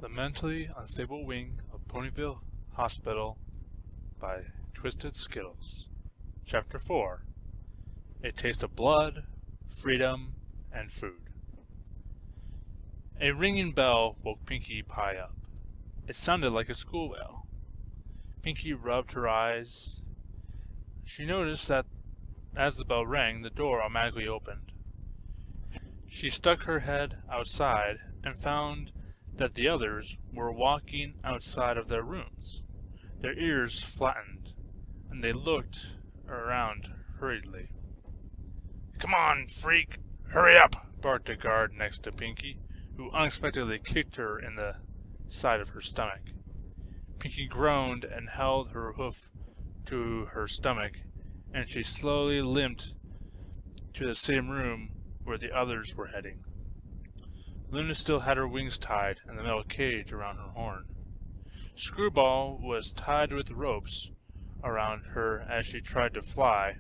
The Mentally Unstable Wing of Ponyville Hospital by TwistedSkittles. Chapter 4. A Taste of Blood, Freedom, and Food. A ringing bell woke Pinkie Pie up. It sounded like a school bell. Pinkie rubbed her eyes. She noticed that as the bell rang, the door automatically opened. She stuck her head outside and found that the others were walking outside of their rooms, their ears flattened, and they looked around hurriedly. "Come on, freak! Hurry up!" barked a guard next to Pinkie, who unexpectedly kicked her in the side of her stomach. Pinkie groaned and held her hoof to her stomach, and she slowly limped to the same room where the others were heading. Luna still had her wings tied and the metal cage around her horn. Screwball was tied with ropes around her as she tried to fly,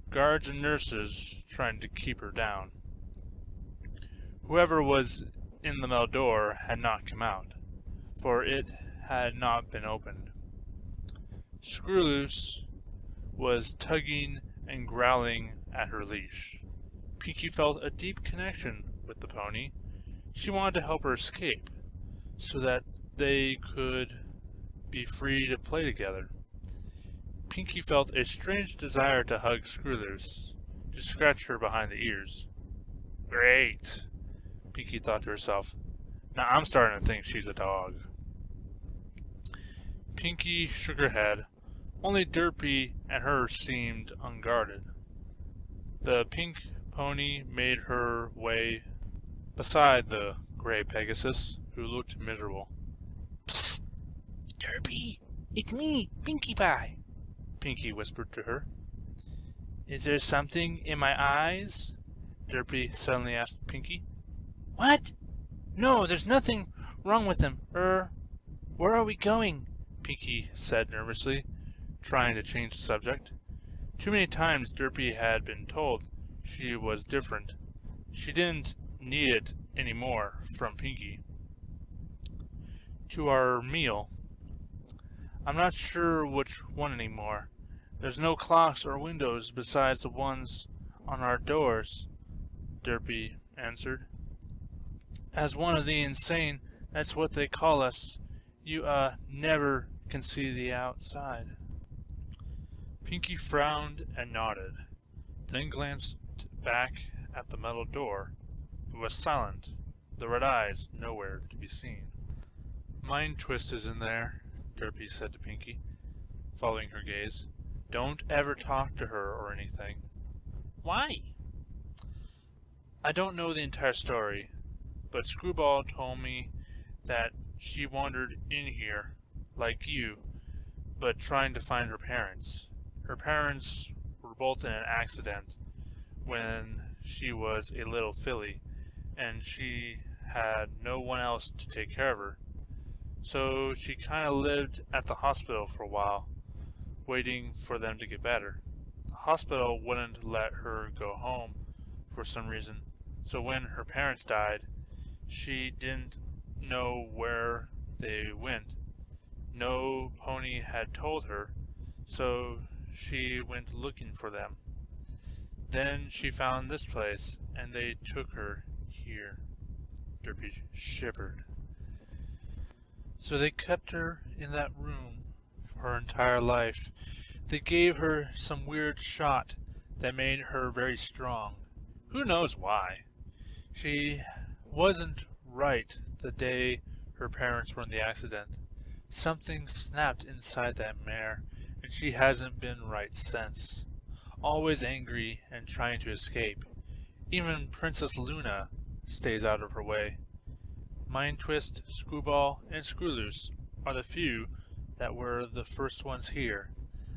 guards and nurses trying to keep her down. Whoever was in the metal door had not come out, for it had not been opened. Screwloose was tugging and growling at her leash. Pinkie felt a deep connection with the pony. She wanted to help her escape, so that they could be free to play together. Pinkie felt a strange desire to hug Screwloose, to scratch her behind the ears. "Great," Pinkie thought to herself. "Now I'm starting to think she's a dog." Pinkie shook her head. Only Derpy and her seemed unguarded. The pink pony made her way beside the gray Pegasus, who looked miserable. "Psst! Derpy! It's me, Pinkie Pie!" Pinkie whispered to her. "Is there something in my eyes?" Derpy suddenly asked Pinkie. "What? No, there's nothing wrong with them. Where are we going?" Pinkie said nervously, trying to change the subject. Too many times Derpy had been told she was different. She didn't need it anymore from Pinkie. "To our meal." "I'm not sure which one anymore. There's no clocks or windows besides the ones on our doors," Derpy answered. "As one of the insane, that's what they call us. You, never can see the outside." Pinkie frowned and nodded, then glanced back at the metal door. It was silent, the red eyes nowhere to be seen. "Mind Twist is in there," Derpy said to Pinkie, following her gaze. "Don't ever talk to her or anything." "Why?" "I don't know the entire story, but Screwball told me that she wandered in here, like you, but trying to find her parents. Her parents were both in an accident when she was a little filly, and she had no one else to take care of her. So she kind of lived at the hospital for a while, waiting for them to get better. The hospital wouldn't let her go home for some reason, so when her parents died, she didn't know where they went. No pony had told her, so she went looking for them. Then she found this place, and they took her here." Derpy shivered. "So they kept her in that room for her entire life. They gave her some weird shot that made her very strong. Who knows why? She wasn't right the day her parents were in the accident. Something snapped inside that mare, and she hasn't been right since. Always angry and trying to escape. Even Princess Luna stays out of her way. Mind Twist, Screwball, and Screwloose are the few that were the first ones here.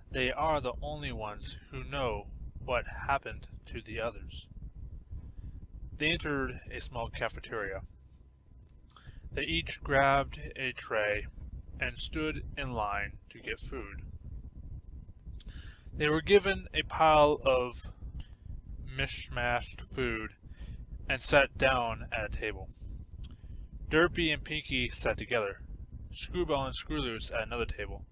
They are the only ones who know what happened to the others." They entered a small cafeteria. They each grabbed a tray and stood in line to get food. They were given a pile of mishmashed food and sat down at a table. Derpy and Pinky sat together. Screwball and Screwloose at another table.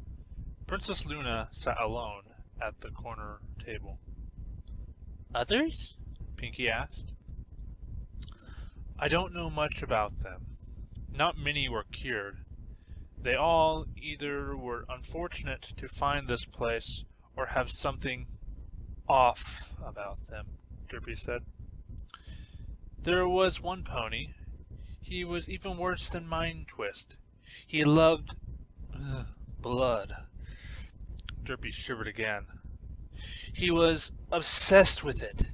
Princess Luna sat alone at the corner table. Others? Pinky asked. I don't know much about them. Not many were cured. They all either were unfortunate to find this place or have something off about them, Derpy said. There was one pony. He was even worse than mine, Twist. He loved blood. Derpy shivered again. He was obsessed with it.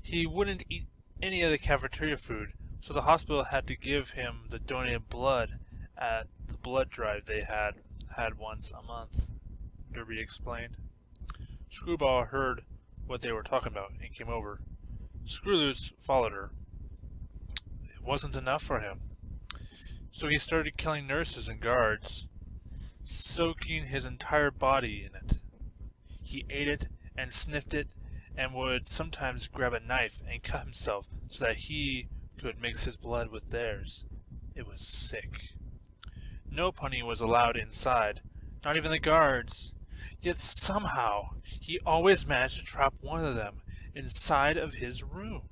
He wouldn't eat any of the cafeteria food, so the hospital had to give him the donated blood at the blood drive they had once a month, Derpy explained. Screwball heard what they were talking about and came over. Screwloose followed her. It wasn't enough for him, so he started killing nurses and guards, soaking his entire body in it. He ate it and sniffed it and would sometimes grab a knife and cut himself so that he could mix his blood with theirs. It was sick. No pony was allowed inside, not even the guards. Yet somehow he always managed to trap one of them inside of his room.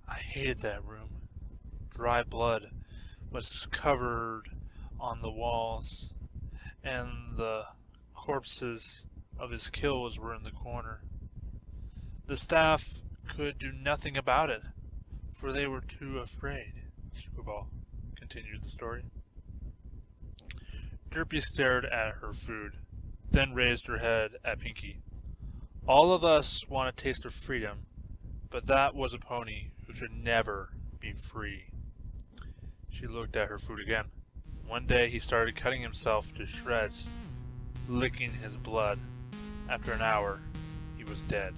I hated that room. Dry blood was covered on the walls, and the corpses of his kills were in the corner. The staff could do nothing about it, for they were too afraid. Screwball continued the story. Derpy stared at her food, then raised her head at Pinky. All of us want a taste of freedom, but that was a pony who should never be free. She looked at her food again. One day he started cutting himself to shreds, licking his blood. After an hour, he was dead.